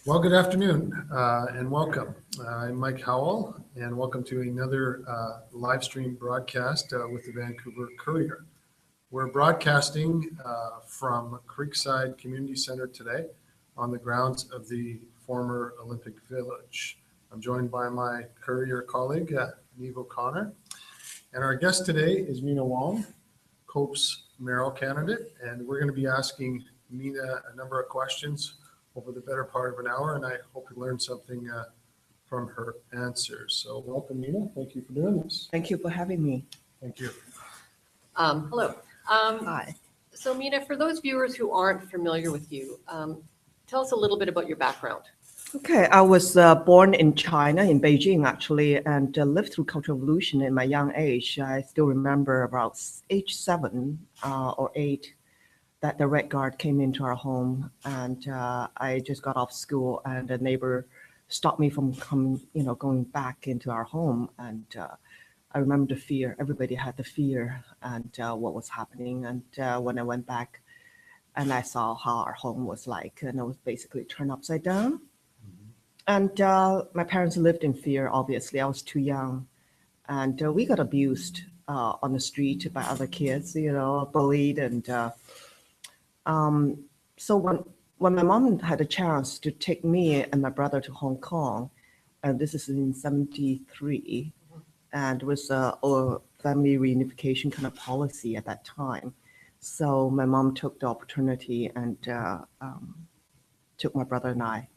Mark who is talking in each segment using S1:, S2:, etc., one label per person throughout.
S1: Well, good afternoon and welcome. I'm Mike Howell, and welcome to another live stream broadcast with the Vancouver Courier. We're broadcasting from Creekside Community Center today on the grounds of the former Olympic Village. I'm joined by my Courier colleague, Neve O'Connor, and our guest today is Meena Wong, Cope's mayoral candidate, and we're going to be asking Meena a number of questions over the better part of an hour, and I hope you learned something from her answers. So welcome, Meena. Thank you for doing this.
S2: Thank you for having me.
S1: Thank you.
S3: Hello.
S2: Hi.
S3: So Meena, for those viewers who aren't familiar with you, tell us a little bit about your background.
S2: Okay, I was born in China, in Beijing actually, and lived through Cultural Revolution in my young age. I still remember about age 7 or 8 that the Red Guard came into our home, and I just got off school, and a neighbor stopped me from going back into our home, and I remember the fear. Everybody had the fear and what was happening, and when I went back, and I saw how our home was like, and it was basically turned upside down. And my parents lived in fear. Obviously, I was too young, and we got abused on the street by other kids, bullied, and. So when my mom had a chance to take me and my brother to Hong Kong, and this is in 73, and it was a family reunification kind of policy at that time. So my mom took the opportunity and took my brother and I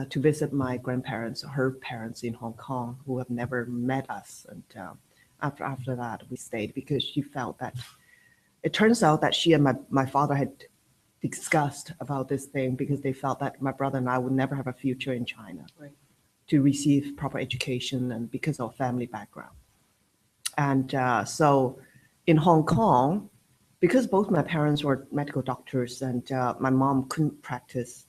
S2: to visit my grandparents, her parents in Hong Kong, who have never met us. And after that, we stayed because she felt that it turns out that she and my father had discussed about this thing because they felt that my brother and I would never have a future in China,
S3: Right,
S2: to receive proper education and because of family background. And so in Hong Kong, because both my parents were medical doctors and my mom couldn't practice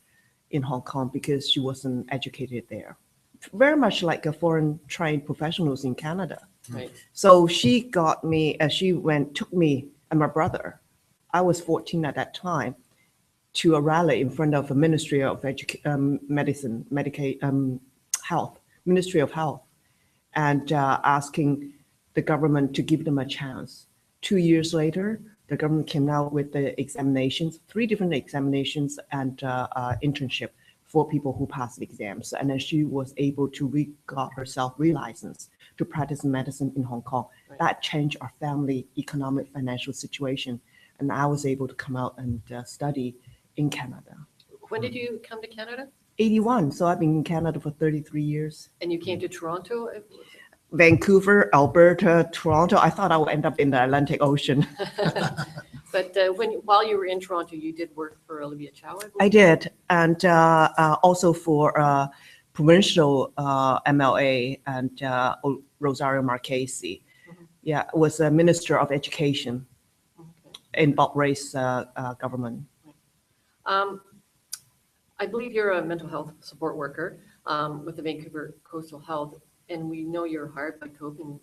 S2: in Hong Kong because she wasn't educated there, very much like a foreign trained professionals in Canada.
S3: right.
S2: So she got me, took me and my brother, I was 14 at that time, to a rally in front of the Ministry of Health, Ministry of Health, and asking the government to give them a chance. 2 years later, the government came out with the examinations, 3 different examinations and internship for people who passed the exams. And then she was able to got herself relicensed to practice medicine in Hong Kong.
S3: Right.
S2: That changed our family economic financial situation. And I was able to come out and study in Canada.
S3: When did you come to Canada?
S2: 81, so I've been in Canada for 33 years.
S3: And you came to Toronto?
S2: Vancouver, Alberta, Toronto. I thought I would end up in the Atlantic Ocean.
S3: But while you were in Toronto, you did work for Olivia Chow, I believe?
S2: I did, and also for provincial MLA and Rosario Marchese.
S3: Mhm.
S2: Yeah, was a Minister of Education
S3: Okay.
S2: in Bob Rae's government.
S3: I believe you're a mental health support worker with the Vancouver Coastal Health, and we know you're hired by Cope in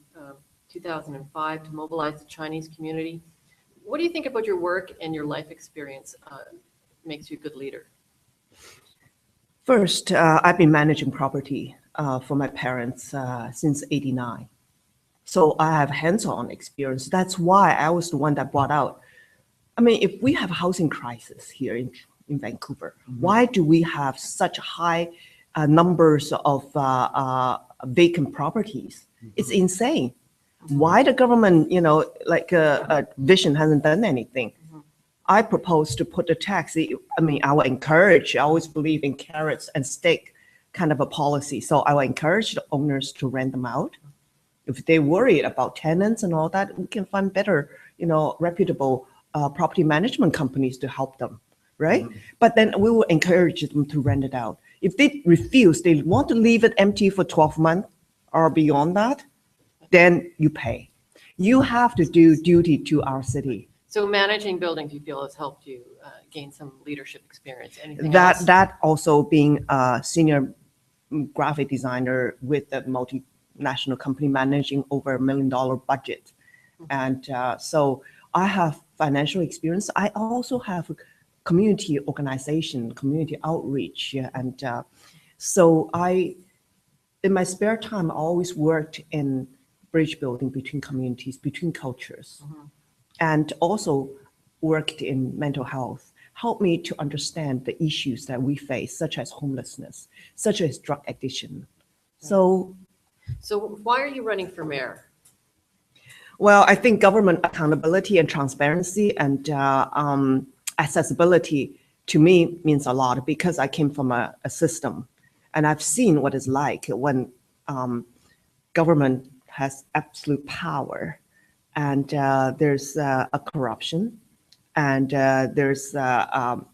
S3: 2005 to mobilize the Chinese community. What do you think about your work and your life experience makes you a good leader?
S2: First, I've been managing property for my parents since '89. So I have hands-on experience. That's why I was the one that brought out. I mean, if we have a housing crisis here in Vancouver, why do we have such high numbers of vacant properties? It's insane. Why the government, Vision hasn't done anything. I propose to put the tax. I will encourage. I always believe in carrots and stick kind of a policy. So I will encourage the owners to rent them out. If they're worried about tenants and all that, we can find better, reputable property management companies to help them, right? But then we will encourage them to rent it out. If they refuse, they want to leave it empty for 12 months or beyond that, then you pay. You have to do duty to our city.
S3: So managing buildings, you feel, has helped you gain some leadership experience. Anything else?
S2: That also being a senior graphic designer with a multinational company managing over $1 million budget. And so I have financial experience. I also have community organization, community outreach. Yeah, and so in my spare time, I always worked in bridge building between communities, between cultures, and also worked in mental health, helped me to understand the issues that we face, such as homelessness, such as drug addiction. So,
S3: why are you running for mayor?
S2: well, I think government accountability and transparency and accessibility to me means a lot because I came from a system and I've seen what it's like when government has absolute power and there's a corruption and there's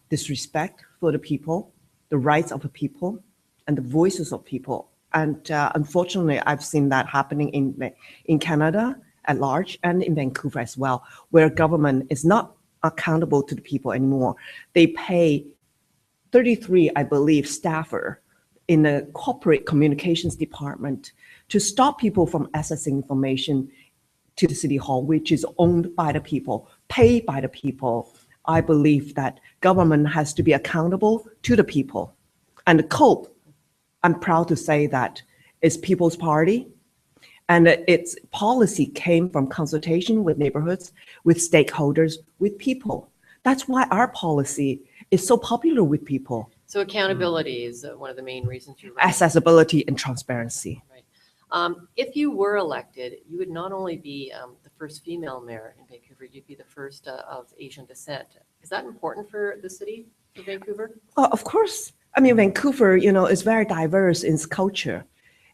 S2: disrespect for the people, the rights of the people, and the voices of people. And unfortunately, I've seen that happening in Canada at large and in Vancouver as well, where government is not accountable to the people anymore. They pay 33, I believe, staffer in the corporate communications department to stop people from accessing information to the city hall, which is owned by the people, paid by the people. I believe that government has to be accountable to the people. And the COPE, I'm proud to say that, is People's Party. And its policy came from consultation with neighborhoods, with stakeholders, with people. That's why our policy is so popular with people.
S3: So accountability is one of the main reasons you're running.
S2: Accessibility and transparency.
S3: Right. If you were elected, you would not only be the first female mayor in Vancouver, you'd be the first of Asian descent. Is that important for the city of Vancouver?
S2: Of course. I mean, Vancouver, is very diverse in its culture.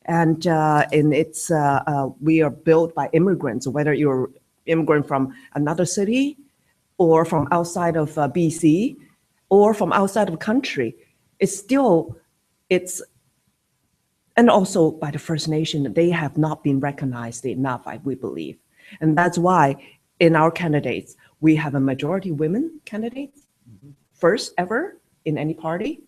S2: And in its, we are built by immigrants, whether you're immigrant from another city or from outside of BC or from outside of the country. And also by the First Nation, they have not been recognized enough, we believe. And that's why in our candidates, we have a majority women candidates, first ever in any party.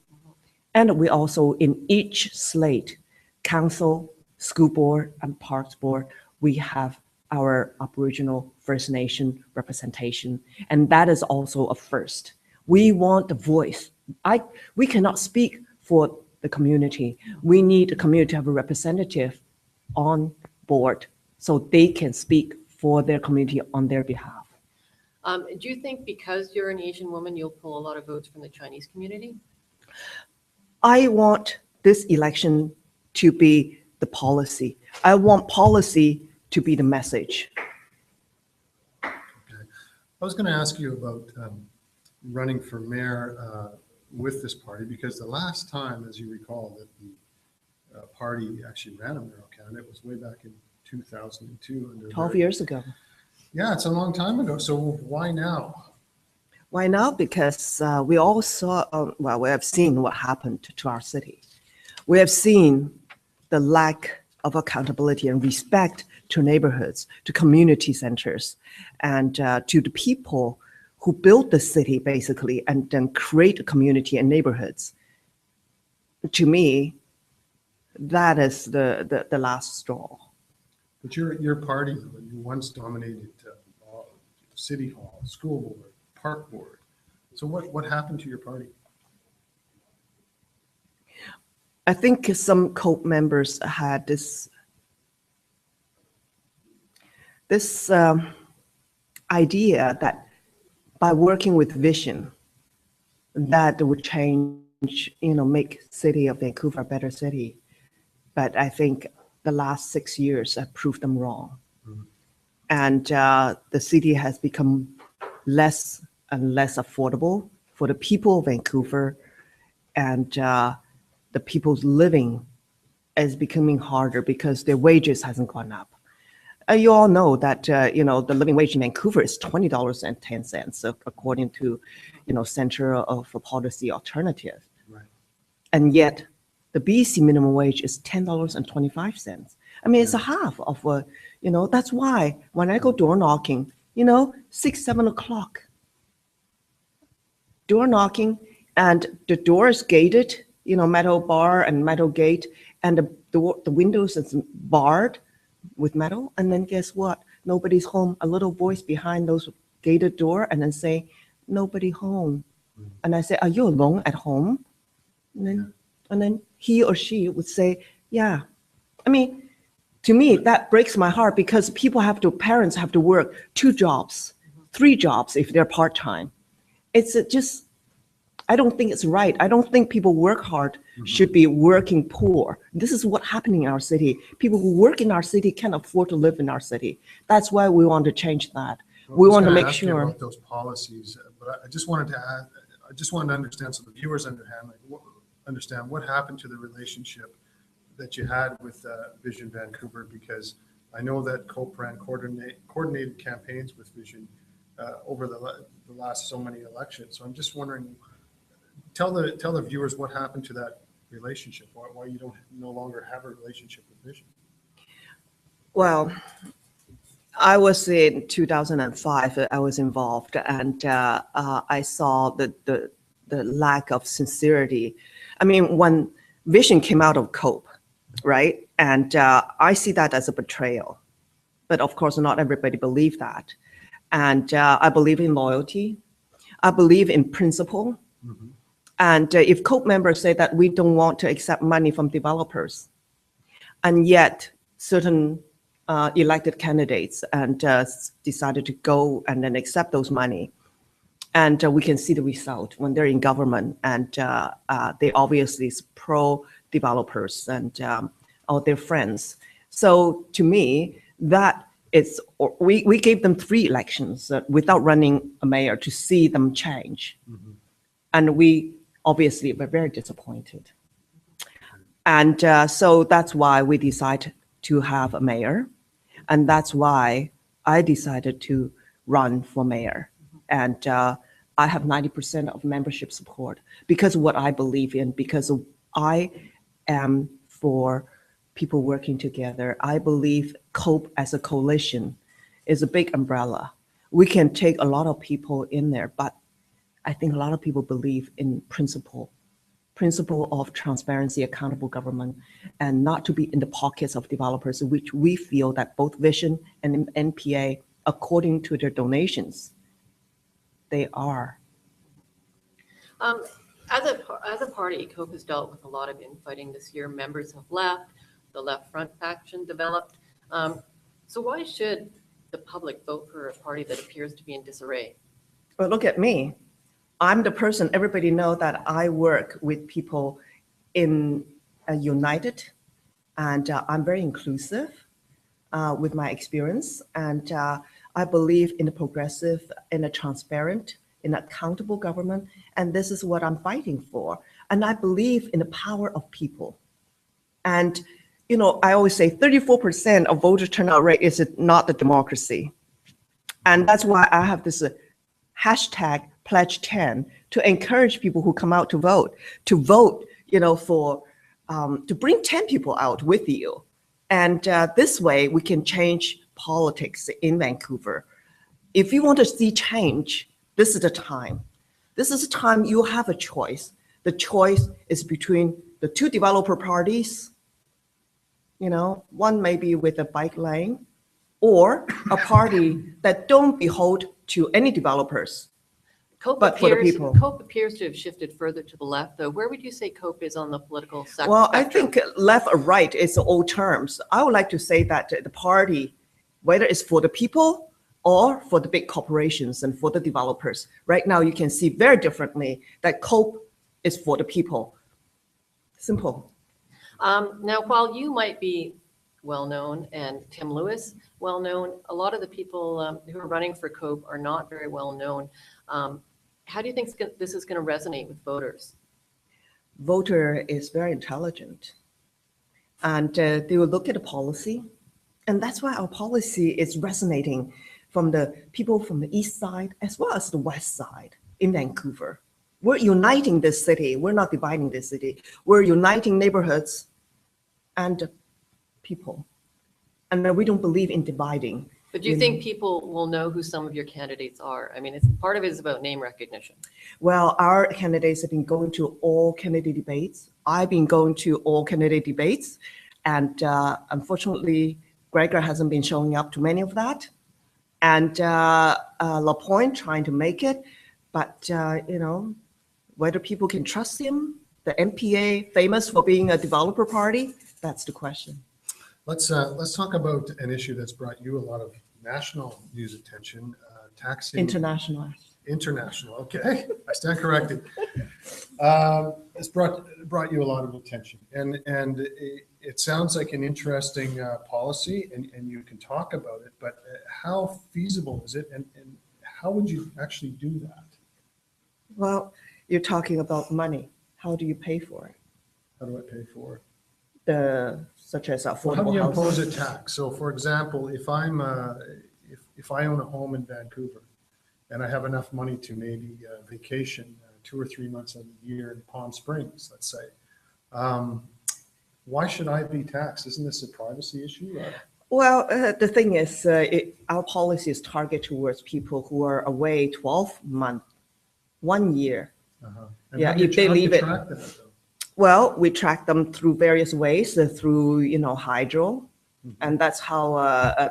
S2: And we also, in each slate, council, school board, and parks board, we have our Aboriginal First Nation representation. And that is also a first. We want the voice. We cannot speak for the community. We need the community to have a representative on board so they can speak for their community on their behalf.
S3: Do you think because you're an Asian woman, you'll pull a lot of votes from the Chinese community?
S2: I want this election to be the policy. I want policy to be the message.
S1: Okay. I was going to ask you about running for mayor with this party, because the last time, as you recall, that the party actually ran a mayoral candidate was way back in 2002. Under
S2: 12 years ago.
S1: Yeah, it's a long time ago. So why now?
S2: Why now? Because we all saw, we have seen what happened to our city. We have seen the lack of accountability and respect to neighborhoods, to community centers, and to the people who built the city, basically, and then create a community and neighborhoods. To me, that is the last straw.
S1: But your party, you once dominated city hall, school board, park board. So what happened to your party?
S2: I think some COPE members had this idea that by working with vision, that would change, make city of Vancouver a better city. But I think the last 6 years have proved them wrong. Mm-hmm. And the city has become less and less affordable for the people of Vancouver, and the people's living is becoming harder because their wages hasn't gone up. You all know that the living wage in Vancouver is $20.10, according to Center of Policy Alternative.
S1: Right.
S2: And yet the BC minimum wage is $10.25. I mean, it's a half of that's why when I go door knocking, 6, 7 o'clock, door knocking, and the door is gated, metal bar and metal gate, and the windows is barred with metal. And then guess what? Nobody's home. A little voice behind those gated door, and then say, nobody home. And I say, are you alone at home? And then he or she would say, yeah. I mean, to me, that breaks my heart because parents have to work 2 jobs, 3 jobs if they're part-time. It's just, I don't think it's right. I don't think people work hard should be working poor. This is what's happening in our city. People who work in our city can't afford to live in our city. That's why we want to change that. We want to make sure.
S1: About those policies, but I just wanted to add, I just wanted to understand so the viewers understand what happened to the relationship that you had with Vision Vancouver, because I know that COPE ran coordinated campaigns with Vision over the last so many elections. So I'm just wondering, tell the viewers what happened to that relationship, why you don't no longer have a relationship with Vision.
S2: Well, I was in 2005, I was involved, and I saw the lack of sincerity. I mean, when Vision came out of COPE, right? And I see that as a betrayal. But of course, not everybody believe that. And I believe in loyalty. I believe in principle. And if COPE members say that we don't want to accept money from developers, and yet certain elected candidates and decided to go and then accept those money. And we can see the result when they're in government, and they obviously is pro-developers and or their friends. So to me, that is, we gave them 3 elections without running a mayor to see them change. And we obviously were very disappointed. And so that's why we decided to have a mayor. And that's why I decided to run for mayor. And I have 90% of membership support because of what I believe in, because I am for people working together. I believe COPE as a coalition is a big umbrella. We can take a lot of people in there, but I think a lot of people believe in principle of transparency, accountable government, and not to be in the pockets of developers, which we feel that both Vision and NPA, according to their donations, they are.
S3: As a party, COPE has dealt with a lot of infighting this year. Members have left, the left front faction developed. So why should the public vote for a party that appears to be in disarray?
S2: Well, look at me. I'm the person, everybody know that I work with people in united, and I'm very inclusive with my experience. And I believe in a progressive, in a transparent, in accountable government. And this is what I'm fighting for. And I believe in the power of people. And, you know, I always say 34% of voter turnout rate is not the democracy. And that's why I have this hashtag Pledge 10 to encourage people who come out to vote, you know, for to bring 10 people out with you. And this way we can change politics in Vancouver. If you want to see change, this is the time. This is the time you have a choice. The choice is between the 2 developer parties, you know, one may be with a bike lane, or a party that don't behold to any developers. But for the people.
S3: COPE appears to have shifted further to the left, though. Where would you say COPE is on the political spectrum?
S2: Well, I think left or right is old terms. I would like to say that the party, whether it's for the people or for the big corporations and for the developers, right now you can see very differently that COPE is for the people. Simple.
S3: Now, while you might be well-known and Tim Lewis well-known, a lot of the people who are running for COPE are not very well-known. How do you think this is going to resonate with voters?
S2: Voter is very intelligent, and they will look at the policy, and that's why our policy is resonating from the people from the east side as well as the west side in Vancouver. We're uniting this city. We're not dividing this city. We're uniting neighborhoods and people, and we don't believe in dividing.
S3: But do you think people will know who some of your candidates are? I mean, part of it is about name recognition.
S2: Well, our candidates have been going to all candidate debates. I've been going to all candidate debates. And unfortunately, Gregor hasn't been showing up to many of that. And LaPointe trying to make it. But, you know, Whether people can trust him, the MPA, famous for being a developer party, that's the question.
S1: Let's talk about an issue that's brought you a lot of national news attention, taxing.
S2: International.
S1: International, okay, I stand corrected. It's brought you a lot of attention, and it sounds like an interesting policy, and you can talk about it, but how feasible is it, and how would you actually do that?
S2: Well, you're talking about money. How do you pay for it?
S1: How do I pay for it?
S2: Such as
S1: Well, how
S2: affordable
S1: do you
S2: housing.
S1: impose a tax? So for example, if I own a home in Vancouver and I have enough money to maybe vacation 2 or 3 months of the year in Palm Springs, let's say, why should I be taxed? Isn't this a privacy issue?
S2: Well, the thing is, our policy is targeted towards people who are away 12 months, 1 year.
S1: And
S2: Yeah,
S1: how do you
S2: if they
S1: how do you
S2: leave it-
S1: track that, though?
S2: Well, we track them through various ways, through, hydro. And that's how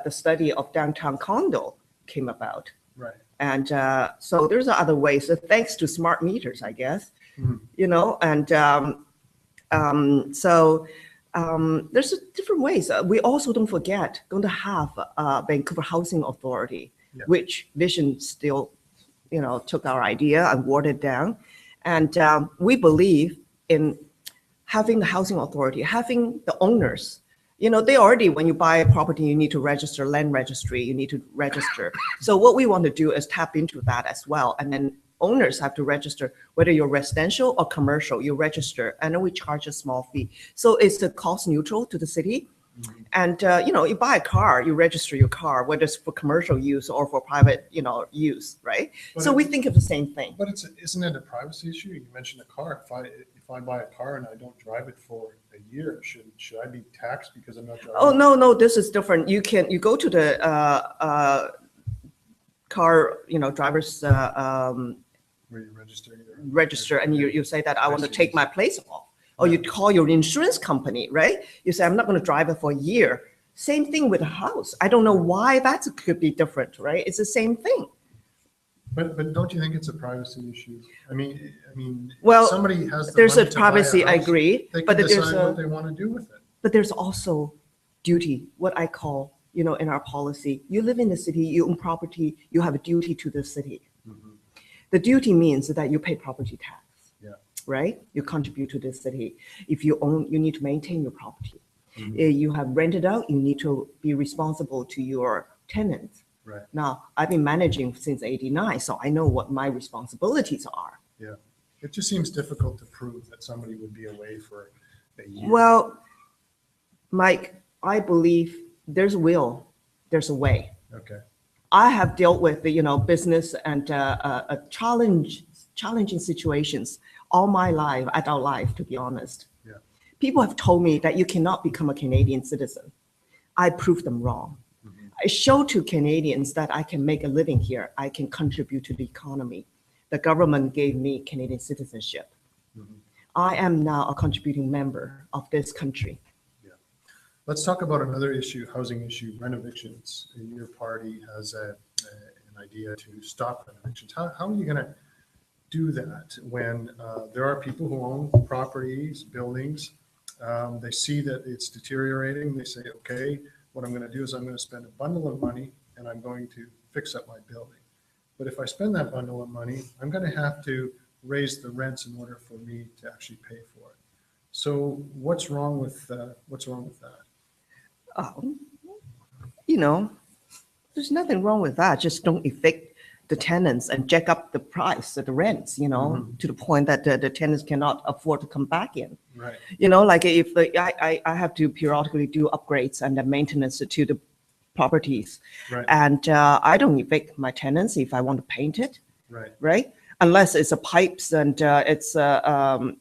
S2: the study of downtown condo came about.
S1: Right.
S2: And so there's other ways, thanks to smart meters, I guess, and there's different ways. We also don't forget, going to have Vancouver Housing Authority,
S1: Yeah.
S2: which Vision still, took our idea and watered it down. And we believe in having the housing authority, having the owners. They already, when you buy a property, you need to register, land registry, you need to register. So what we want to do is tap into that as well. And then owners have to register, whether you're residential or commercial, you register, and then we charge a small fee. So it's a cost neutral to the city. And, you buy a car, you register your car, whether it's for commercial use or for private, use, right?
S1: But
S2: So we think of the same thing.
S1: But isn't it a privacy issue? You mentioned a car. If I buy a car and I don't drive it for a year, should I be taxed because I'm not driving?
S2: Oh, no, this is different. You go to the car, driver's
S1: Where you
S2: register, and you say that I want to
S1: see.
S2: take my place off. Or you call your insurance company, right? You say, I'm not going to drive it for a year. Same thing with a house. I don't know why that could be different, right? It's the same thing.
S1: But don't you think it's a privacy issue? I mean,
S2: Well,
S1: somebody has the
S2: there's a
S1: money to buy
S2: privacy, I
S1: house,
S2: agree,
S1: They
S2: but
S1: can
S2: there's
S1: decide what they want to do with it.
S2: But there's also duty, what I call, in our policy. You live in the city, you own property, you have a duty to the city. The duty means that you pay property tax.
S1: Yeah.
S2: Right? You contribute to the city. If you own, you need to maintain your property. You have rented out, you need to be responsible to your tenants.
S1: Right.
S2: Now, I've been managing since '89, so I know what my responsibilities are.
S1: Yeah. It just seems difficult to prove that somebody would be away for a year.
S2: Well, Mike, I believe there's a will, there's a way.
S1: Okay.
S2: I have dealt with business and challenging situations all my life, adult life, to be honest.
S1: Yeah.
S2: People have told me that you cannot become a Canadian citizen. I proved them wrong. I show to Canadians that I can make a living here. I can contribute to the economy. The government gave me Canadian citizenship. I am now a contributing member of this country.
S1: Let's talk about another issue, housing issue, renovictions. Your party has an idea to stop renovictions. How are you going to do that when there are people who own properties, buildings, they see that it's deteriorating, they say, okay, what I'm going to do is I'm going to spend a bundle of money and I'm going to fix up my building. But if I spend that bundle of money, I'm going to have to raise the rents in order for me to actually pay for it. So what's wrong with that?
S2: There's nothing wrong with that. Just don't evict the tenants and jack up the price of the rents, to the point that the tenants cannot afford to come back in.
S1: Right.
S2: Like if I have to periodically do upgrades and the maintenance to the properties.
S1: Right.
S2: And I don't evict my tenants if I want to paint it.
S1: Right.
S2: Right? Unless it's a pipes and it's a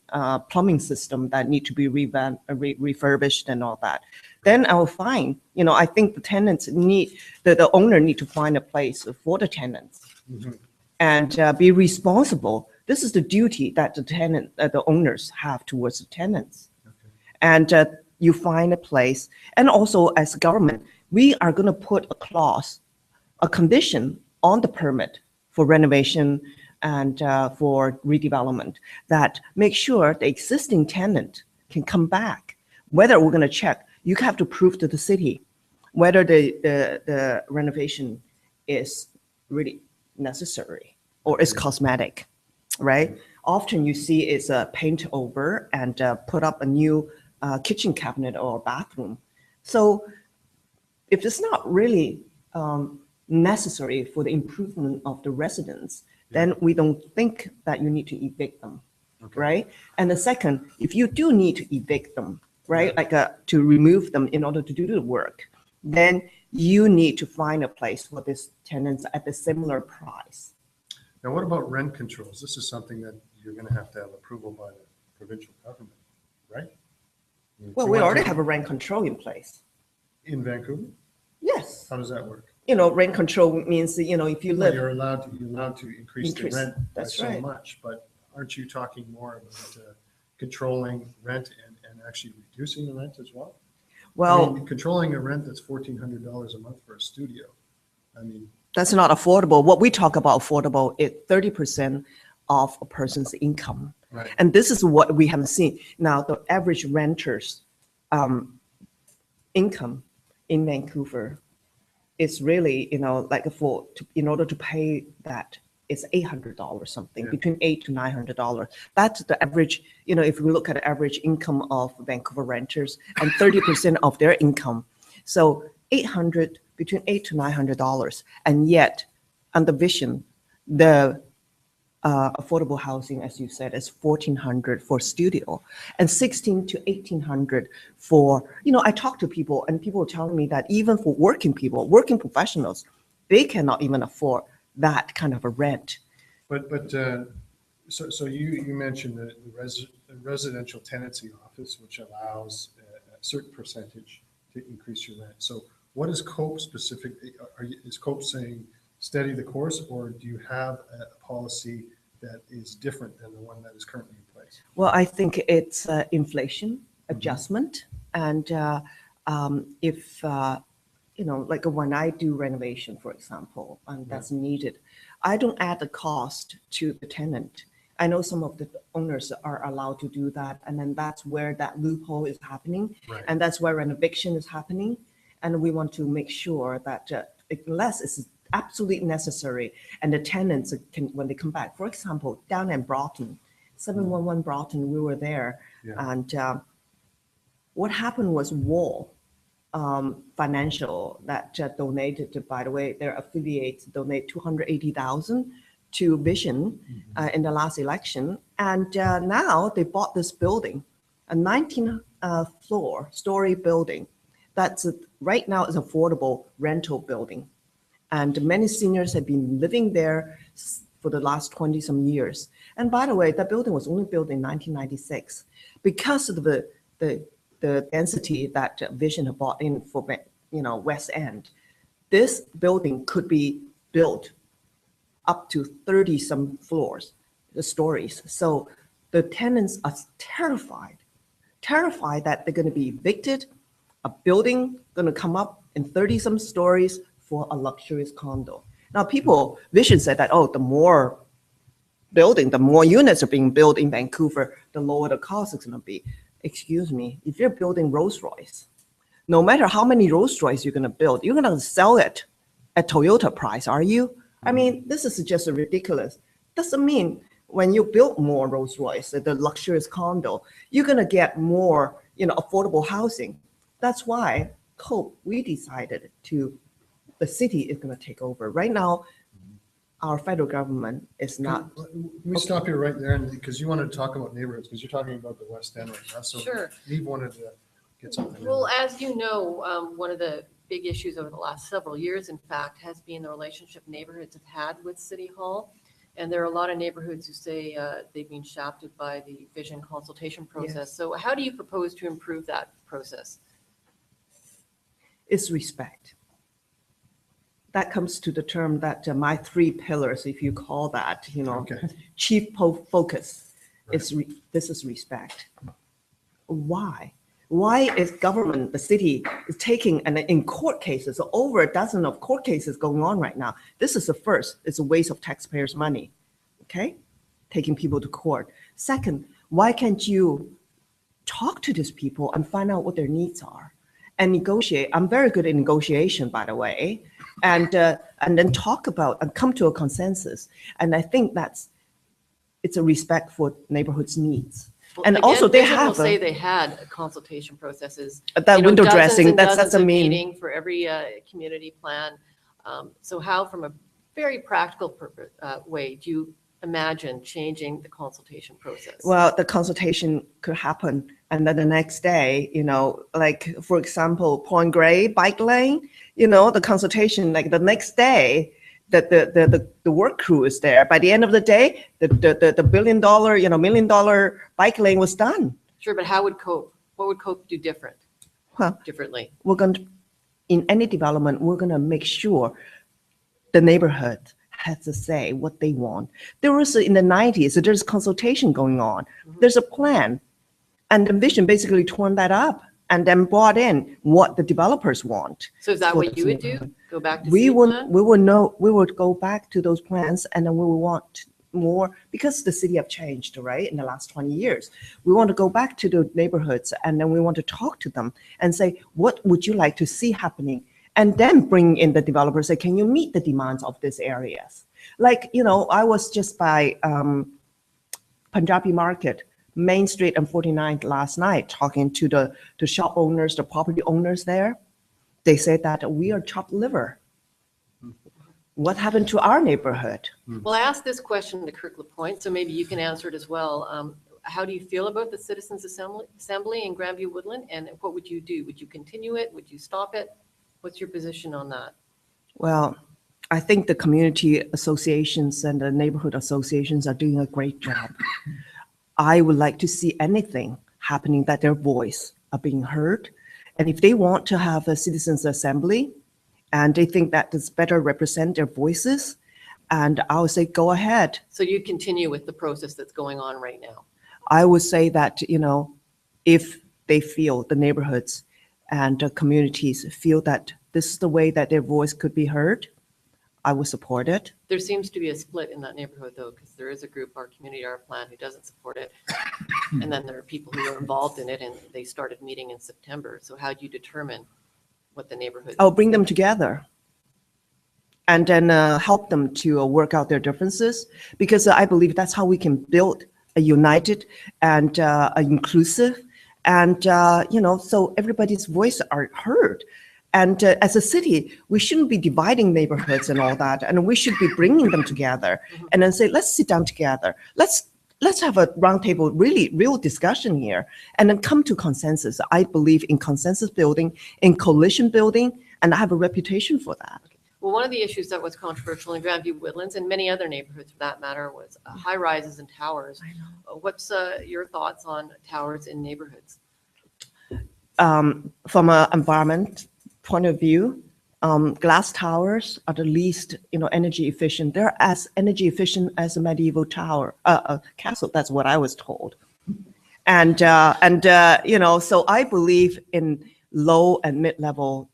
S2: plumbing system that need to be refurbished and all that. Then I'll find, I think the tenants the owner need to find a place for the tenants and be responsible. This is the duty that the owners have towards the tenants.
S1: Okay.
S2: And you find a place. And also as a government, we are going to put a clause, a condition on the permit for renovation and for redevelopment that make sure the existing tenant can come back. Whether we're going to check, you have to prove to the city whether the renovation is really necessary or is cosmetic, right? Often you see it's a paint over and put up a new kitchen cabinet or bathroom. So if it's not really necessary for the improvement of the residents, then we don't think that you need to evict them, right? And the second, if you do need to evict them, right, like to remove them in order to do the work, then you need to find a place for these tenants at a similar price.
S1: Now, what about rent controls? This is something that you're going to have approval by the provincial government, right?
S2: Well, we already have a rent control in place.
S1: In Vancouver?
S2: Yes.
S1: How does that work?
S2: Rent control means, if you
S1: Well,
S2: live.
S1: you're allowed to increase the rent by
S2: That's
S1: so
S2: right.
S1: much, but aren't you talking more about controlling rent and actually reducing the rent as well?
S2: Well,
S1: Controlling a rent that's $1,400 a month for a studio.
S2: that's not affordable. What we talk about affordable is 30% of a person's income.
S1: Right.
S2: And this is what we haven't seen. Now, the average renter's income in Vancouver is really, in order to pay that, it's $800 something, between $800 to $900. That's the average, if we look at the average income of Vancouver renters and 30% of their income. So between $800 to $900. And yet, under Vision, the affordable housing, as you said, is $1,400 for studio and $1,600 to $1,800 for, I talk to people and people are telling me that even for working people, working professionals, they cannot even afford that kind of a rent.
S1: So you mentioned the residential tenancy office, which allows a certain percentage to increase your rent. So what is COPE specifically? Is COPE saying steady the course, or do you have a policy that is different than the one that is currently in place?
S2: Well, I think it's inflation adjustment. And if, like when I do renovation, for example, and that's needed, I don't add the cost to the tenant. I know some of the owners are allowed to do that. And then that's where that loophole is happening.
S1: Right.
S2: And that's where an eviction is happening. And we want to make sure that unless it's absolutely necessary and the tenants can, when they come back, for example, down in Broughton, 711 Broughton, we were there. And what happened was Wall Financial that donated, by the way, their affiliates donate $280,000 to Vision in the last election. And now they bought this building, a 19-story building that's right now is affordable rental building. And many seniors have been living there for the last 20 some years. And by the way, that building was only built in 1996 because of the density that Vision had bought in for, West End. This building could be built up to 30 some stories. So the tenants are terrified that they're going to be evicted, a building going to come up in 30 some stories for a luxurious condo. Now Vision said that, the more the more units are being built in Vancouver, the lower the cost is going to be. Excuse me, if you're building Rolls Royce, no matter how many Rolls Royce you're going to build, you're going to sell it at Toyota price, are you? I mean, this is just ridiculous. Doesn't mean when you build more Rolls Royce, the luxurious condo, you're going to get more, affordable housing. That's why COPE, we decided the city is going to take over. Right now, our federal government is not.
S1: Let me stop you right there, because you wanted to talk about neighborhoods, because you're talking about the West End right now. So
S3: Sure.
S1: Eve wanted to get something.
S3: Well, as you know, one of the big issues over the last several years, in fact, has been the relationship neighborhoods have had with City Hall. And there are a lot of neighborhoods who say they've been shafted by the Vision consultation process.
S2: Yes.
S3: So how do you propose to improve that process?
S2: It's respect. That comes to the term that my 3 pillars, if you call that, chief focus,
S1: Right.
S2: This is respect. Why? Why is government, the city, is taking, and in court cases, over a dozen of court cases going on right now. This is the first. It's a waste of taxpayers' money. okay? Taking people to court. Second, why can't you talk to these people and find out what their needs are and negotiate? I'm very good at negotiation, by the way, and then talk about and come to a consensus. And I think it's a respect for neighborhoods' needs.
S3: Well,
S2: And
S3: again,
S2: also they
S3: Vision will
S2: have
S3: say they had consultation processes.
S2: that
S3: you know,
S2: window
S3: dozens
S2: dressing.
S3: and
S2: That's
S3: dozens
S2: a
S3: of
S2: mean.
S3: meeting for every community plan. So how, from a very practical way, do you imagine changing the consultation process?
S2: Well, the consultation could happen, and then the next day, like for example, Point Grey bike lane, the consultation, like the next day, the work crew is there. By the end of the day, the $1 billion, $1 million bike lane was done.
S3: Sure, but how would COPE? What would COPE do differently?
S2: We're going to, in any development, we're going to make sure the neighborhood has to say what they want. There was in the 90s, there's consultation going on. There's a plan, and the vision basically torn that up and then brought in what the developers want.
S3: So is that what you would do? Go back to plan?
S2: We would go back to those plans, and then we will want more, because the city have changed, right, in the last 20 years. We want to go back to the neighborhoods, and then we want to talk to them and say, what would you like to see happening? And then bring in the developers, say, can you meet the demands of these areas? Like, I was just by Punjabi Market, Main Street and 49th last night, talking to the shop owners, the property owners there. They said that we are chopped liver. What happened to our neighborhood?
S3: Well, I asked this question to Kirk LaPointe, so maybe you can answer it as well. How do you feel about the Citizens Assembly in Grandview Woodland, and what would you do? Would you continue it? Would you stop it? What's your position on that?
S2: Well, I think the community associations and the neighborhood associations are doing a great job. I would like to see anything happening that their voice are being heard. And if they want to have a citizens assembly and they think that this better represent their voices, and I would say, go ahead.
S3: So you continue with the process that's going on right now?
S2: I would say that, if they feel, the neighborhoods and the communities feel that this is the way that their voice could be heard, I would support it.
S3: There seems to be a split in that neighborhood, though, because there is a group, our Community Art Plan, who doesn't support it. And then there are people who are involved in it, and they started meeting in September. So how do you determine what the neighborhood?
S2: I'll bring them together and then help them to work out their differences, because I believe that's how we can build a united and inclusive, and so everybody's voice are heard. And as a city, we shouldn't be dividing neighborhoods and all that, and we should be bringing them together and then say, let's sit down together. Let's have a roundtable, really real discussion here, and then come to consensus. I believe in consensus building, in coalition building, and I have a reputation for that.
S3: Well, one of the issues that was controversial in Grandview Woodlands and many other neighborhoods for that matter was high rises and towers. What's your thoughts on towers in neighborhoods?
S2: From an environment point of view, glass towers are the least, energy efficient. They're as energy efficient as a medieval tower, castle. That's what I was told. And so I believe in low and mid-level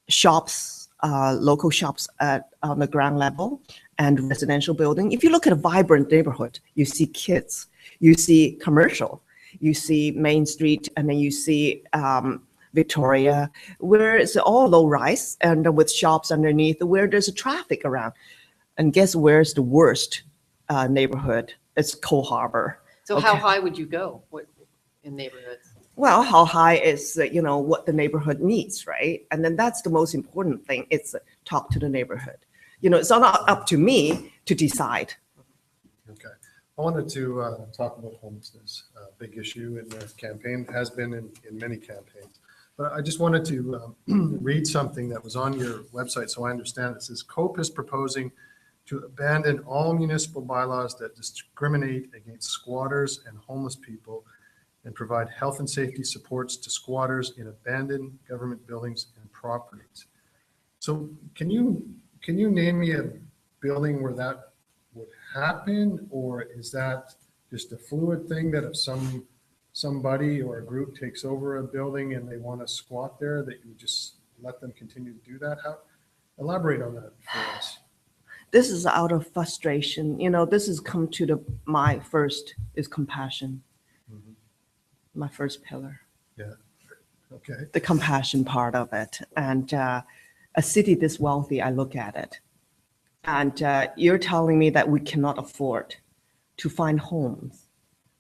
S2: shops, local shops on the ground level, and residential building. If you look at a vibrant neighborhood, you see kids, you see commercial, you see Main Street, and then you see Victoria, where it's all low rise and with shops underneath, where there's a traffic around. And guess where's the worst neighborhood? It's Cole Harbor.
S3: So how high would you go in neighborhoods?
S2: Well, how high is, what the neighborhood needs, right? And then that's the most important thing. It's talk to the neighborhood. It's not up to me to decide.
S1: Okay. I wanted to talk about homelessness, a big issue in the campaign, has been in many campaigns. But I just wanted to read something that was on your website so I understand. It says, COPE is proposing to abandon all municipal bylaws that discriminate against squatters and homeless people and provide health and safety supports to squatters in abandoned government buildings and properties. So can you name me a building where that would happen, or is that just a fluid thing that if somebody or a group takes over a building and they want to squat there, that you just let them continue to do that? Elaborate on that for us.
S2: this is out of frustration. This has come to my first is compassion. My first pillar.
S1: Yeah. Okay.
S2: The compassion part of it. And a city this wealthy, I look at it. And you're telling me that we cannot afford to find homes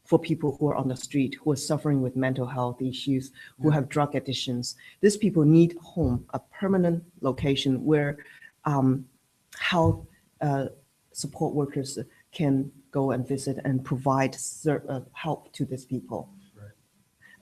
S2: for people who are on the street, who are suffering with mental health issues, who have drug addictions. These people need home, a permanent location where health support workers can go and visit and provide help to these people.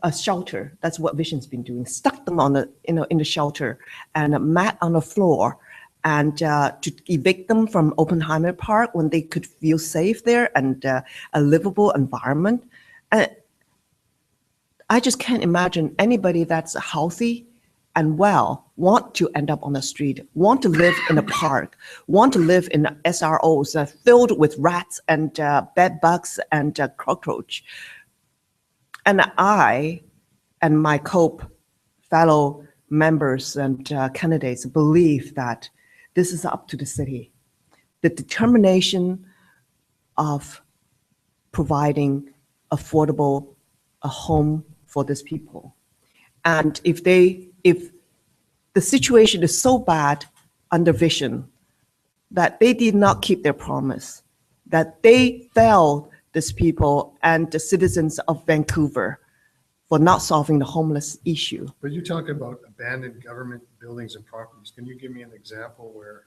S2: A shelter, that's what Vision's been doing. Stuck them on in the shelter and a mat on the floor, and to evict them from Oppenheimer Park when they could feel safe there and a livable environment. I just can't imagine anybody that's healthy and well want to end up on the street, want to live in a park, want to live in SROs filled with rats and bed bugs and cockroach. And I and my COPE fellow members and candidates believe that this is up to the city. The determination of providing affordable a home for these people. And if the situation is so bad under Vision that they did not keep their promise, that they failed these people and the citizens of Vancouver for not solving the homeless issue.
S1: But you're talking about abandoned government buildings and properties. Can you give me an example where,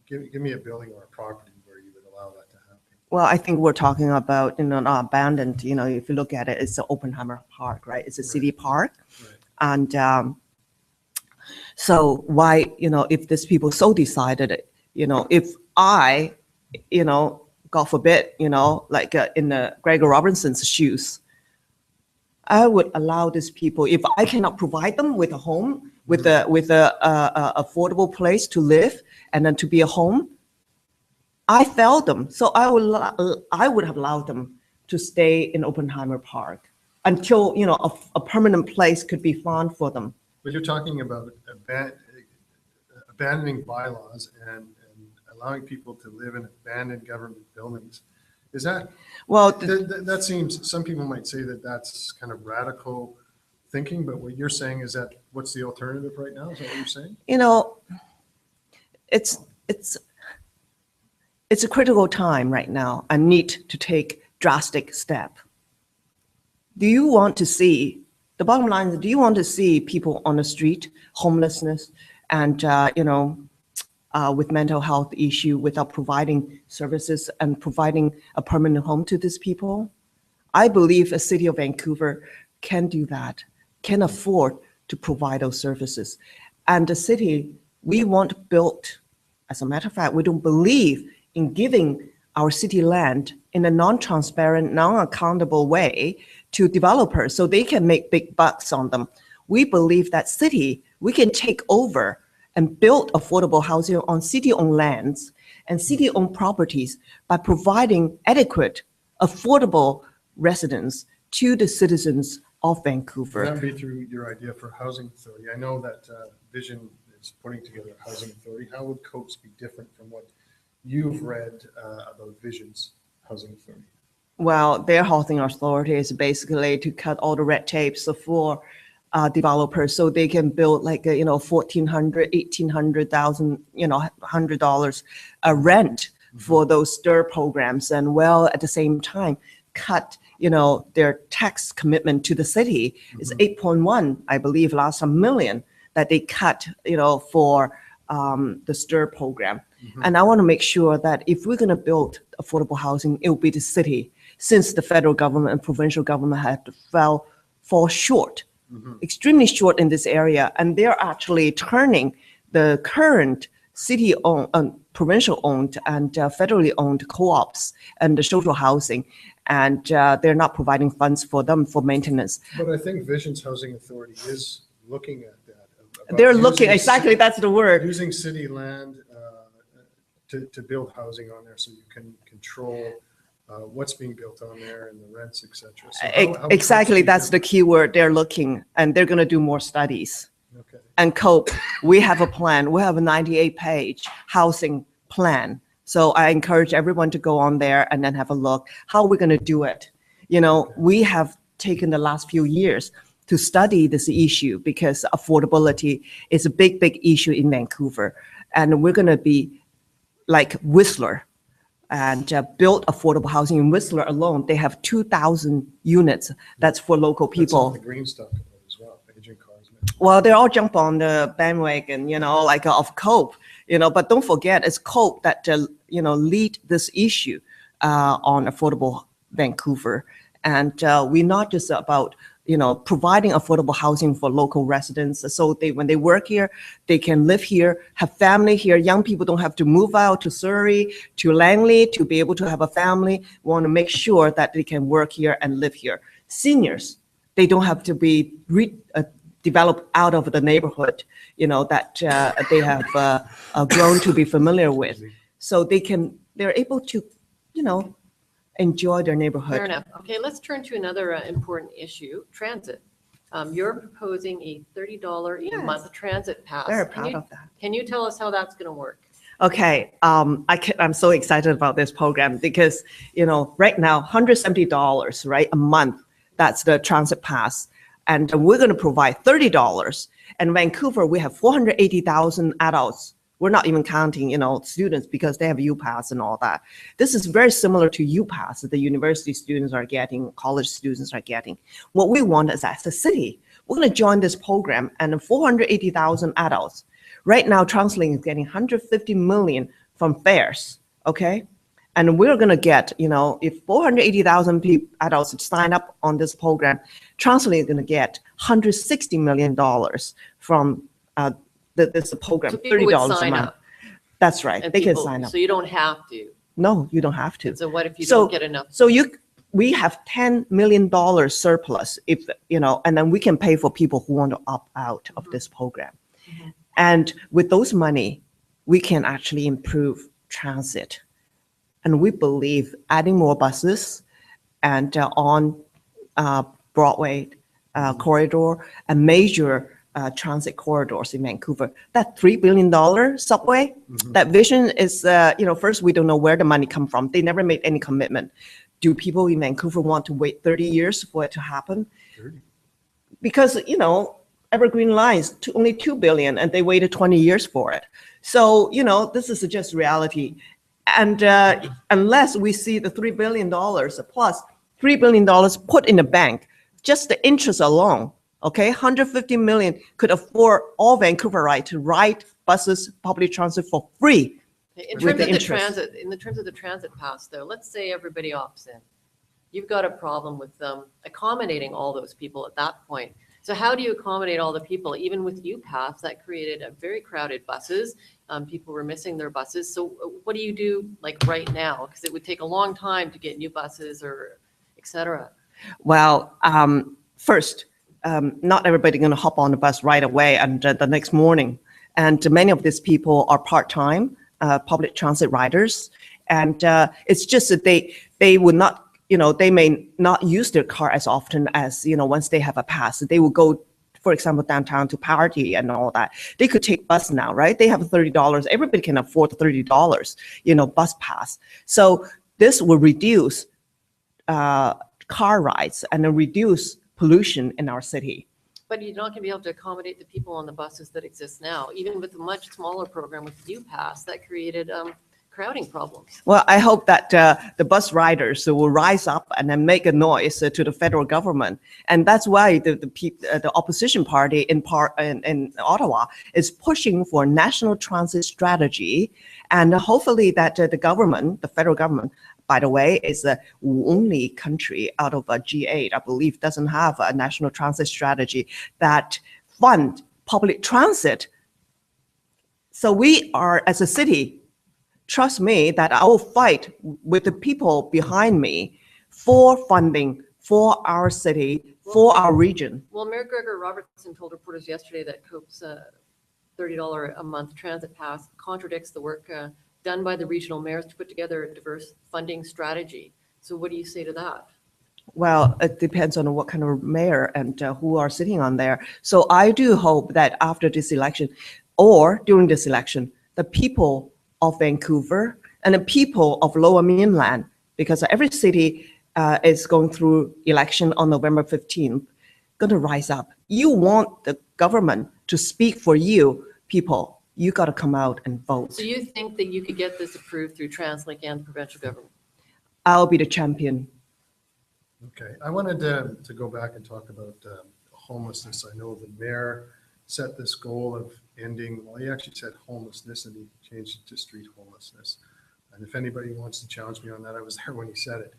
S1: give me a building or a property where you would allow that to happen?
S2: Well, I think we're talking about, not abandoned, if you look at it, it's the Oppenheimer Park, right? It's a city park.
S1: Right.
S2: And so why, if these people so decided, if I, God forbid, like in Gregor Robinson's shoes, I would allow these people, if I cannot provide them with a home, with a affordable place to live, and then to be a home, I failed them. So I would have allowed them to stay in Oppenheimer Park until a permanent place could be found for them.
S1: But you're talking about abandoning bylaws and allowing people to live in abandoned government buildings. Is that,
S2: well,
S1: that seems, some people might say that that's kind of radical thinking, but what you're saying is that, what's the alternative right now? Is that what you're saying?
S2: It's a critical time right now and need to take drastic step. Do you want to see, the bottom line is, do you want to see people on the street, homelessness, and with mental health issue without providing services and providing a permanent home to these people? I believe a city of Vancouver can do that, can afford to provide those services. And the city, we want built, as a matter of fact, we don't believe in giving our city land in a non-transparent, non-accountable way to developers so they can make big bucks on them. We believe that city, we can take over and build affordable housing on city-owned lands and city-owned properties by providing adequate, affordable residence to the citizens of Vancouver.
S1: Would that be through your idea for housing authority? I know that Vision is putting together a housing authority. How would COPES be different from what you've read about Vision's housing authority?
S2: Well, their housing authority is basically to cut all the red tapes for developers so they can build like $1,400, $1,800, $100 a rent for those STIR programs, and at the same time cut their tax commitment to the city is 8.1, I believe, last million that they cut for the STIR program. And I want to make sure that if we're going to build affordable housing, it will be the city, since the federal government and provincial government had to fall short. Extremely short in this area, and they're actually turning the current city-owned, provincial-owned, and federally owned co-ops and the social housing, and they're not providing funds for them for maintenance.
S1: But I think Vision's housing authority is looking at that.
S2: They're looking, exactly, that's the word.
S1: Using city land to build housing on there so you can control what's being built on there and the rents, etc. So
S2: exactly, that's the key word. They're looking, and they're going to do more studies.
S1: Okay.
S2: And COPE, we have a plan. We have a 98-page housing plan So I encourage everyone to go on there and then have a look how we're going to do it. We have taken the last few years to study this issue because affordability is a big, big issue in Vancouver. And we're going to be like Whistler and build affordable housing. In Whistler alone, they have 2,000 units. That's for local
S1: That's
S2: people.
S1: on the green stuff as well, aging cars.
S2: Well, they all jump on the bandwagon, of COPE, but don't forget, it's COPE that, lead this issue on affordable Vancouver. And we're not just about, providing affordable housing for local residents. So when they work here, they can live here, have family here. Young people don't have to move out to Surrey, to Langley to be able to have a family. We want to make sure that they can work here and live here. Seniors, they don't have to be developed out of the neighborhood, that they have grown to be familiar with. So they're able to, enjoy their neighborhood.
S3: Fair enough. Okay, let's turn to another important issue, transit. You're proposing a $30 a month transit pass.
S2: Very proud of that.
S3: Can you tell us how that's going to work?
S2: Okay, I'm so excited about this program because, right now, $170, right, a month, that's the transit pass. And we're going to provide $30. And Vancouver, we have 480,000 adults. We're not even counting, students because they have UPass and all that. This is very similar to UPass that the university students are getting, college students are getting. What we want is as a city, we're going to join this program and 480,000 adults. Right now, TransLink is getting 150 million from fares, okay? And we're going to get, if 480,000 adults sign up on this program, TransLink is going to get $160 million from this program,
S3: So people
S2: $30
S3: would
S2: a
S3: sign
S2: month.
S3: up.
S2: That's right.
S3: And
S2: They can
S3: people-
S2: sign up.
S3: So you don't have to.
S2: No, you don't have to.
S3: So what if you
S2: So-
S3: don't get enough?
S2: So we have $10 million surplus if, and then we can pay for people who want to opt out of this program.
S3: Mhm.
S2: And with those money, we can actually improve transit. And we believe adding more buses and on Broadway corridor and major transit corridors in Vancouver, that $3 billion subway, that vision is, first, we don't know where the money come from. They never made any commitment. Do people in Vancouver want to wait 30 years for it to happen?
S1: 30.
S2: Because, Evergreen Lines, only $2 billion, and they waited 20 years for it. So, this is just reality. And unless we see the $3 billion plus $3 billion put in the bank, just the interest alone, okay, 150 million could afford all Vancouverites to ride buses, public transit for free.
S3: In
S2: with
S3: terms
S2: the
S3: of the
S2: interest.
S3: transit, in the terms of the transit pass though, let's say everybody opts in. You've got a problem with them accommodating all those people at that point. So how do you accommodate all the people? Even with UPass, that created a very crowded buses. People were missing their buses. So what do you do like right now? Because it would take a long time to get new buses or et cetera.
S2: Well, first, not everybody going to hop on the bus right away and the next morning. And many of these people are part-time public transit riders. And it's just that they would not, they may not use their car as often as, once they have a pass. They will go, for example, downtown to party and all that. They could take bus now, right? They have $30. Everybody can afford $30, bus pass. So this will reduce car rides and then reduce pollution in our city.
S3: But you're not going to be able to accommodate the people on the buses that exist now. Even with a much smaller program with UPass, that created crowding problems.
S2: Well, I hope that the bus riders will rise up and then make a noise to the federal government. And that's why the opposition party in Ottawa is pushing for a national transit strategy. And hopefully that the federal government, by the way, is the only country out of G8, I believe, doesn't have a national transit strategy that fund public transit. So we are, as a city, trust me, that I will fight with the people behind me for funding for our city, for our region.
S3: Well, Mayor Gregor Robertson told reporters yesterday that COPE's $30 a month transit pass contradicts the work done by the regional mayors to put together a diverse funding strategy. So what do you say to that?
S2: Well, it depends on what kind of mayor and who are sitting on there. So I do hope that after this election or during this election, the people of Vancouver And the people of Lower Mainland, because every city is going through election on November 15th, going to rise up. You want the government to speak for you, people. You got to come out and vote.
S3: So you think that you could get this approved through TransLink and provincial government?
S2: I'll be the champion.
S1: Okay, I wanted to go back and talk about homelessness. I know the mayor set this goal of ending, well, he actually said homelessness and he changed it to street homelessness. And if anybody wants to challenge me on that, I was there when he said it.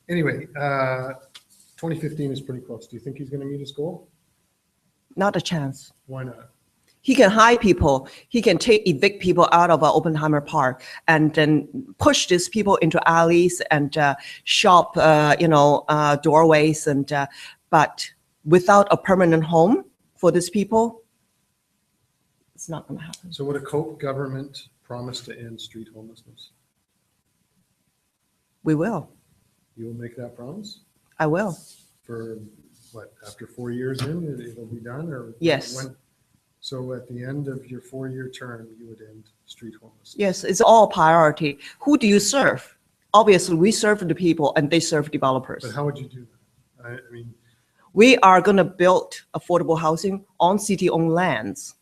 S1: Anyway, 2015 is pretty close. Do you think he's going to meet his goal?
S2: Not a chance.
S1: Why not?
S2: He can hire people. He can evict people out of Oppenheimer Park and then push these people into alleys and shop, doorways. But without a permanent home for these people, it's not going to happen.
S1: So would a Cope government promise to end street homelessness?
S2: We will.
S1: You will make that promise?
S2: I will.
S1: For what, after 4 years in, it'll be done? Or
S2: Yes.
S1: when? So at the end of your 4-year term, you would end street homelessness?
S2: Yes, it's all priority. Who do you serve? Obviously, we serve the people and they serve developers.
S1: But how would you do that? I mean,
S2: We are going to build affordable housing on city-owned lands.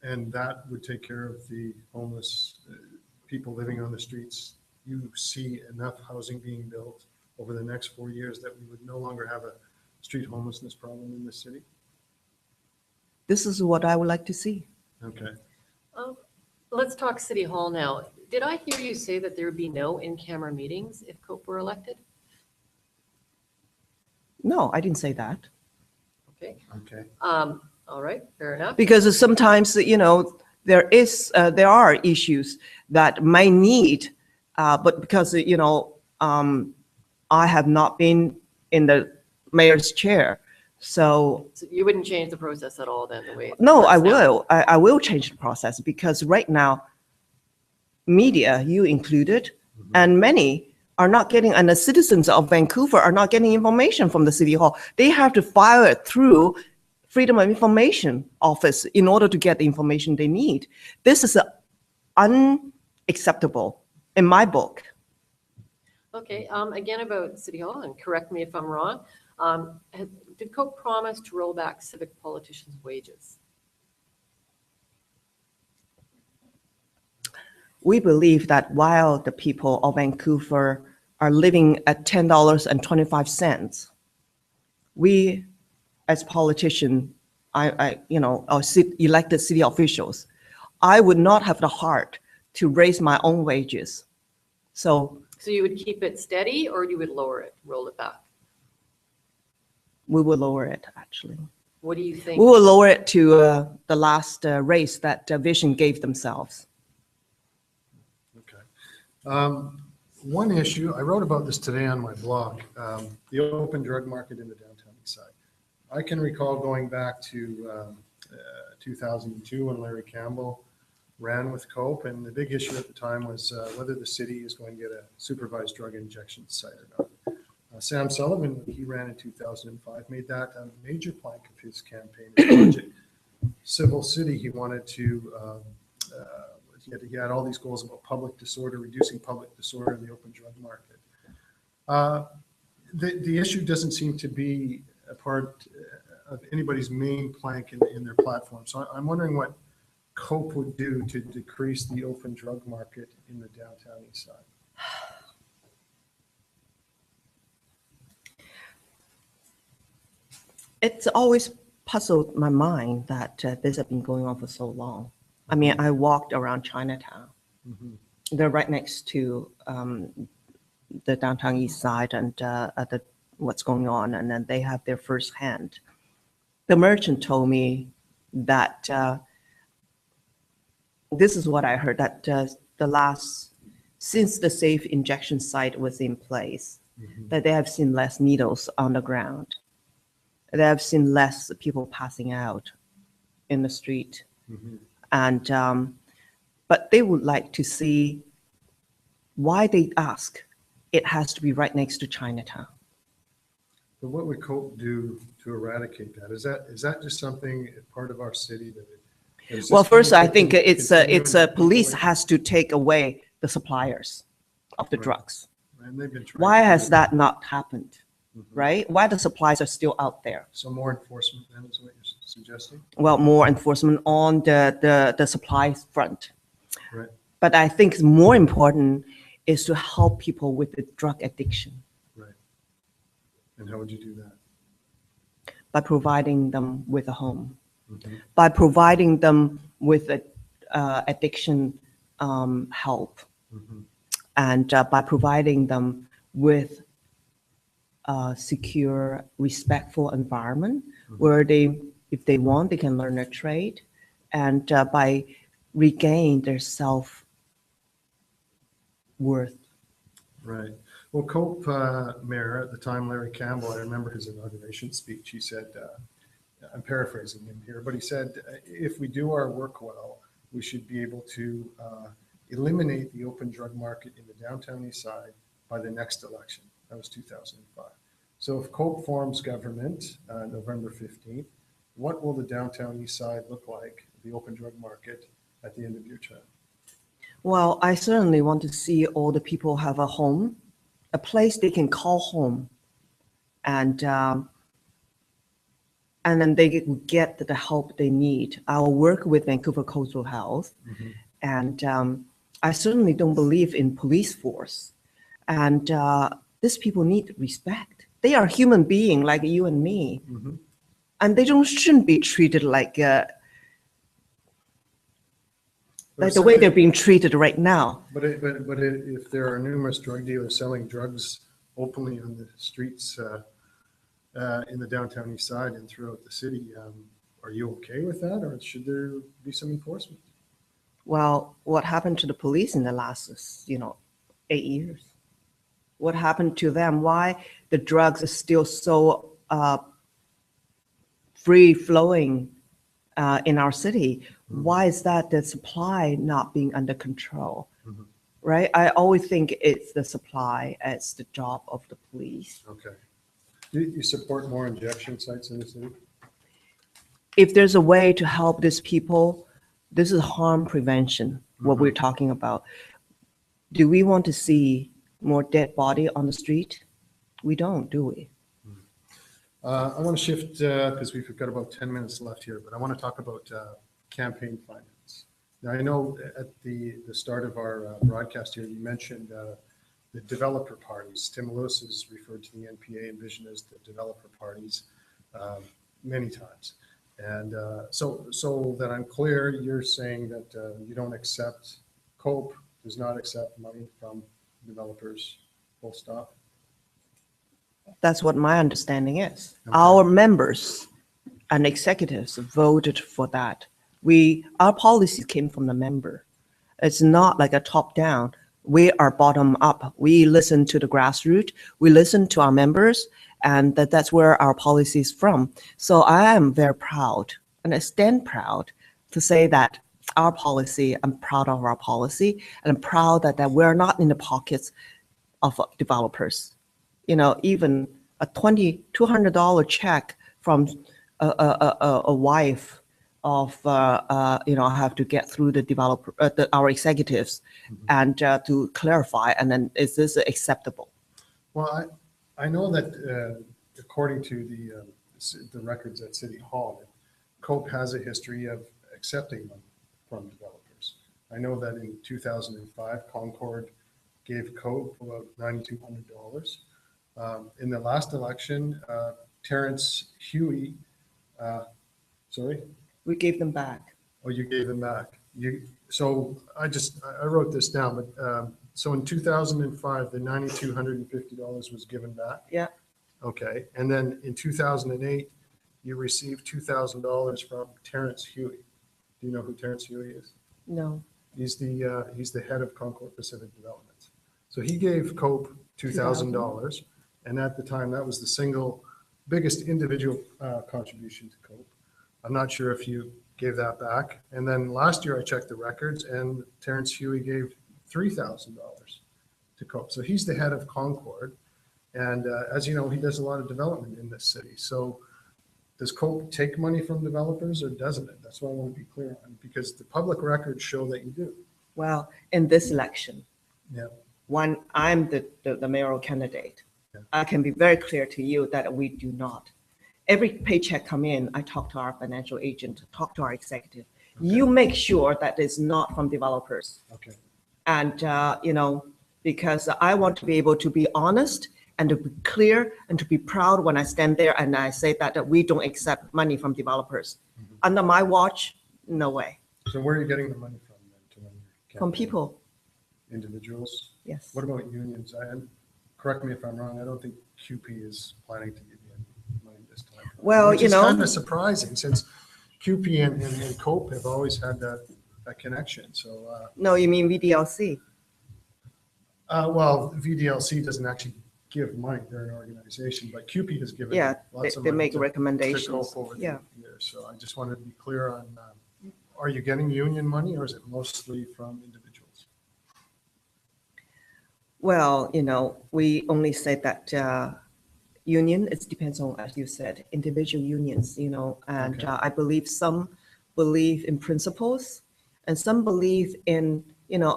S1: and that would take care of the homeless people living on the streets. You see enough housing being built over the next 4 years that we would no longer have a street homelessness problem in this city?
S2: This is what I would like to see.
S1: Okay.
S3: Let's talk City Hall now. Did I hear you say that there would be no in-camera meetings if Cope were elected?
S2: No, I didn't say that.
S3: Okay.
S1: Okay.
S3: All right, fair enough.
S2: Because sometimes, there are issues that may need, but because, I have not been in the mayor's chair. So,
S3: So you wouldn't change the process at all then, the way?
S2: no, I
S3: works now?
S2: will. I will change the process because right now, media, you included, and many are not getting, and the citizens of Vancouver are not getting information from the City Hall. They have to file it through Freedom of Information Office in order to get the information they need. This is unacceptable in my book.
S3: Okay, again about City Hall, and correct me if I'm wrong. Did Cope promise to roll back civic politicians' wages?
S2: We believe that while the people of Vancouver are living at $10.25, we, as politicians, elected city officials, I would not have the heart to raise my own wages. So
S3: So you would keep it steady or you would lower it, roll it back?
S2: we will lower it, actually.
S3: What do you think?
S2: We will lower it to the last raise that Vision gave themselves.
S1: Okay. One issue, I wrote about this today on my blog, the open drug market in the downtown east side. I can recall going back to 2002 when Larry Campbell ran with Cope, and the big issue at the time was whether the city is going to get a supervised drug injection site or not. Sam Sullivan, when he ran in 2005, made that a major plank of his campaign and budget. Civil City, he wanted to, he had all these goals about public disorder, reducing public disorder in the open drug market. The issue doesn't seem to be a part of anybody's main plank in their platform. So I'm wondering what Cope would do to decrease the open drug market in the downtown east side.
S2: It's always puzzled my mind that this has been going on for so long. I mean, I walked around Chinatown.
S1: Mhm.
S2: They're right next to the downtown east side and what's going on, and then they have their first hand. The merchant told me that this is what I heard, that since the safe injection site was in place, that they have seen less needles on the ground. They have seen less people passing out in the street. And, but they would like to see why they ask it has to be right next to Chinatown.
S1: But what would Cope do to eradicate that? Is that just something part of our city that Is
S2: Well,
S1: this going
S2: first,
S1: to
S2: I think
S1: continue
S2: it's a
S1: to
S2: police
S1: people-
S2: has to take away the suppliers of the
S1: Right.
S2: drugs.
S1: And they've been trying
S2: Why
S1: to do
S2: has
S1: it.
S2: that not happened,
S1: Mhm.
S2: right? Why the supplies are still out there?
S1: So more enforcement then is what you're suggesting?
S2: Well, more enforcement on the supply front.
S1: Right,
S2: But I think more important is to help people with the drug addiction
S1: right. And how would you do that?
S2: by providing them with a home,
S1: Mhm.
S2: by providing them with addiction help,
S1: Mhm.
S2: and by providing them with a secure, respectful environment where they, if they want, they can learn a trade, and by regain their self-worth.
S1: Right. Well, COPE mayor at the time, Larry Campbell, I remember his inauguration speech. He said, I'm paraphrasing him here, but he said, if we do our work well, we should be able to eliminate the open drug market in the downtown east side by the next election. That was 2005. So if COPE forms government November 15th, what will the downtown east side look like, the open drug market, at the end of your term?
S2: Well, I certainly want to see all the people have a home, a place they can call home, and then they get the help they need. I will work with Vancouver Coastal Health, and I certainly don't believe in police force. And these people need respect. They are human beings like you and me, and they shouldn't be treated like the way they're being treated right now.
S1: But if there are numerous drug dealers selling drugs openly on the streets in the downtown east side and throughout the city, are you okay with that, or should there be some enforcement?
S2: Well, what happened to the police in the last, 8 years? What happened to them? Why the drugs are still so free flowing in our city? Why is that the supply not being under control? Right? I always think it's the supply, it's the job of the police.
S1: Okay. Do you support more injection sites in the city?
S2: If there's a way to help these people, this is harm prevention, what we're talking about. Do we want to see more dead body on the street? We don't, do we?
S1: I want to shift because we've got about 10 minutes left here, but I want to talk about campaign finance. Now, I know at the start of our broadcast here, you mentioned the developer parties. Tim Lewis has referred to the NPA and Vision as the developer parties many times. And so that I'm clear, you're saying that you don't accept, COPE does not accept money from developers, full stop?
S2: That's what my understanding is.
S1: Okay.
S2: Our members and executives voted for that. Our policies came from the member. It's not like a top down. We are bottom up. We listen to the grassroots. We listen to our members, and that's where our policy is from. So I am very proud, and I stand proud to say that our policy, I'm proud of our policy, and I'm proud that we're not in the pockets of developers. Even a $200 check from a wife of, I have to get through the developer, our executives, and to clarify, and then is this acceptable?
S1: Well, I know that according to the records at City Hall, COPE has a history of accepting money from developers. I know that in 2005, Concord gave COPE about $9,200. In the last election, Terrence Huey, sorry?
S2: We gave them back.
S1: Oh, you gave them back. So I wrote this down, but so in 2005, the $9,250 was given back?
S2: Yeah.
S1: Okay, and then in 2008, you received $2,000 from Terrence Huey. Do you know who Terrence Huey is?
S2: No.
S1: He's the head of Concord Pacific Development. So he gave COPE $2,000, and at the time, that was the single biggest individual contribution to COPE. I'm not sure if you gave that back. And then last year, I checked the records, and Terrence Huey gave $3,000 to COPE. So he's the head of Concord, and as you know, he does a lot of development in this city. So does COPE take money from developers or doesn't it? That's what I want to be clear on, because the public records show that you do.
S2: Well, in this election,
S1: Yeah.
S2: when I'm the mayoral candidate,
S1: Yeah.
S2: I can be very clear to you that we do not. Every paycheck come in, I talk to our financial agent, talk to our executive. You make sure that it's not from developers.
S1: Okay.
S2: And, because I want to be able to be honest and to be clear and to be proud when I stand there and I say that we don't accept money from developers. Under my watch, no way.
S1: So where are you getting the money from then to run your
S2: From
S1: campaign?
S2: people,
S1: Individuals?
S2: yes.
S1: What about unions? Correct me if I'm wrong, I don't think QP is planning to give you any money this time.
S2: Well,
S1: Which is kind of surprising, since QP and COPE have always had that connection, so.
S2: No, you mean VDLC?
S1: Well, VDLC doesn't actually give money, they're an organization, but QP has given
S2: Yeah,
S1: lots of
S2: they
S1: money
S2: make
S1: to
S2: recommendations.
S1: COPE over the
S2: Yeah.
S1: years. So I just wanted to be clear on, are you getting union money or is it mostly from individuals?
S2: Well, we only said that union, it depends on, as you said, individual unions, and
S1: Okay.
S2: I believe some believe in principles and some believe in,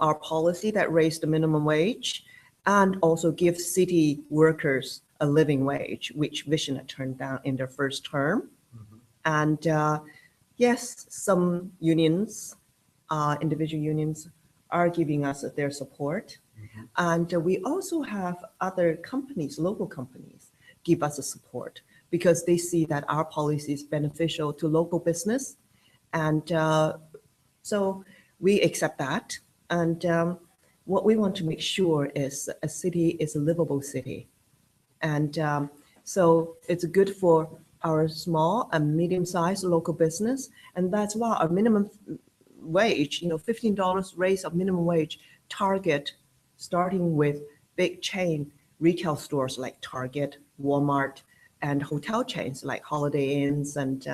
S2: our policy that raised the minimum wage and also give city workers a living wage, which Vision had turned down in their first term. And yes, some unions, individual unions are giving us their support. And we also have other companies, local companies, give us a support because they see that our policy is beneficial to local business. And so we accept that. And what we want to make sure is a city is a livable city. And so it's good for our small and medium-sized local business. And that's why our minimum wage, $15 raise of minimum wage target, starting with big chain retail stores like Target, Walmart, and hotel chains like Holiday Inns. And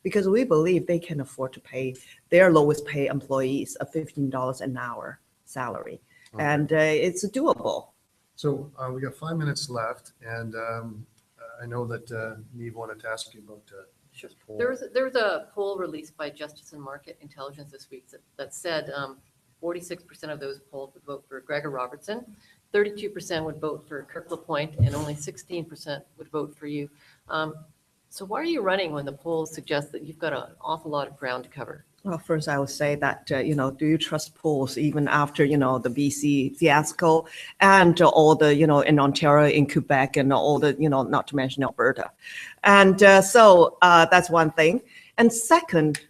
S2: because we believe they can afford to pay their lowest pay employees a $15 an hour salary.
S1: Okay.
S2: And it's doable.
S1: So we got 5 minutes left, and I know that Neve wanted to ask you about
S3: Sure.
S1: this poll.
S3: There was a poll released by Justice and Market Intelligence this week that said 46% of those polled would vote for Gregor Robertson, 32% would vote for Kirk LaPointe, and only 16% would vote for you. So why are you running when the polls suggest that you've got an awful lot of ground to cover?
S2: Well, first I would say that, do you trust polls even after, the BC fiasco and all the, in Ontario, in Quebec, and all the, not to mention Alberta. And so that's one thing. And second,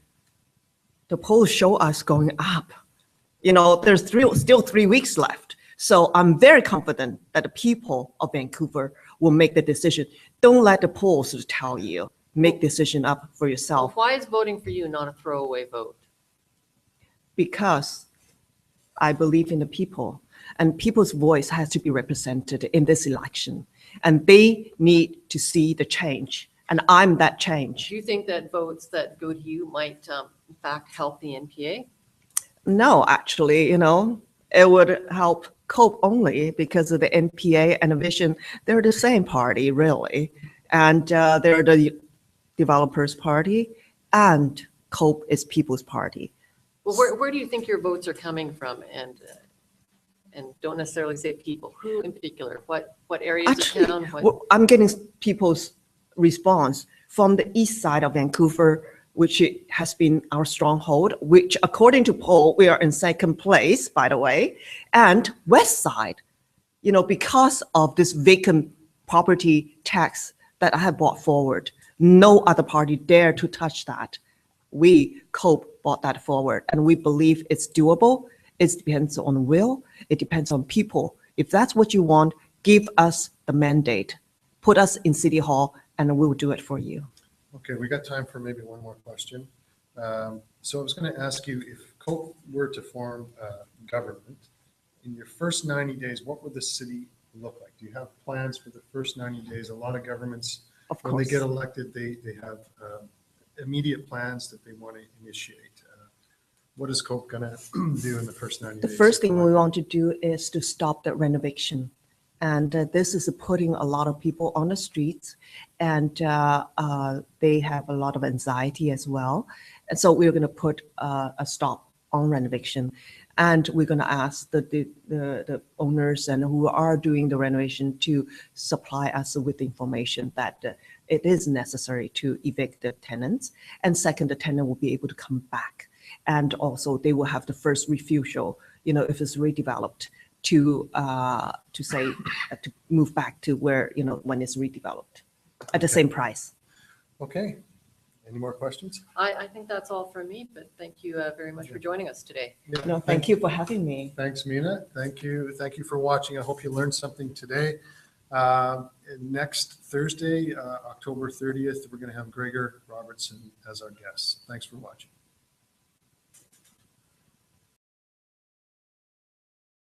S2: the polls show us going up. There's still 3 weeks left. So I'm very confident that the people of Vancouver will make the decision. Don't let the polls tell you. Make decision up for yourself.
S3: Why is voting for you not a throwaway vote?
S2: Because I believe in the people, and people's voice has to be represented in this election, and they need to see the change, and I'm that change.
S3: Do you think that votes that go to you might, in fact, help the NPA?
S2: No, actually, it would help COPE only because of the NPA and the Vision. They're the same party, really, and they're the Developers Party, and COPE is People's Party.
S3: Well, where do you think your votes are coming from? And don't necessarily say people. Who in particular? What areas
S2: Actually,
S3: of town?
S2: well, I'm getting people's response from the east side of Vancouver, which has been our stronghold, which according to poll, we are in second place, by the way, and west side, because of this vacant property tax that I have brought forward. No other party dare to touch that. We, COPE, brought that forward, and we believe it's doable. It depends on will. It depends on people. If that's what you want, give us the mandate. Put us in City Hall, and we'll do it for you.
S1: Okay, we got time for maybe one more question. So I was going to ask you, if COPE were to form government, in your first 90 days, what would the city look like? Do you have plans for the first 90 days? A lot of governments,
S2: Of
S1: when they
S2: course.
S1: get elected, they have immediate plans that they want to initiate. What is COPE going to do in the first 90
S2: The
S1: days?
S2: first thing we want to do is to stop the renovation And this is putting a lot of people on the streets, and they have a lot of anxiety as well. And so we're going to put a stop on renovation. And we're going to ask the owners and who are doing the renovation to supply us with information that it is necessary to evict the tenants. And second, the tenant will be able to come back. And also they will have the first refusal, if it's redeveloped, to say to move back to where, when it's redeveloped at the same price.
S1: Okay. Any more questions?
S3: I think that's all for me, but thank you very much for joining us today.
S1: Yeah,
S2: No, thank you for having me.
S1: Thanks, Meena. Thank you. Thank you for watching. I hope you learned something today. Next Thursday, October 30th, we're going to have Gregor Robertson as our guest. Thanks for watching.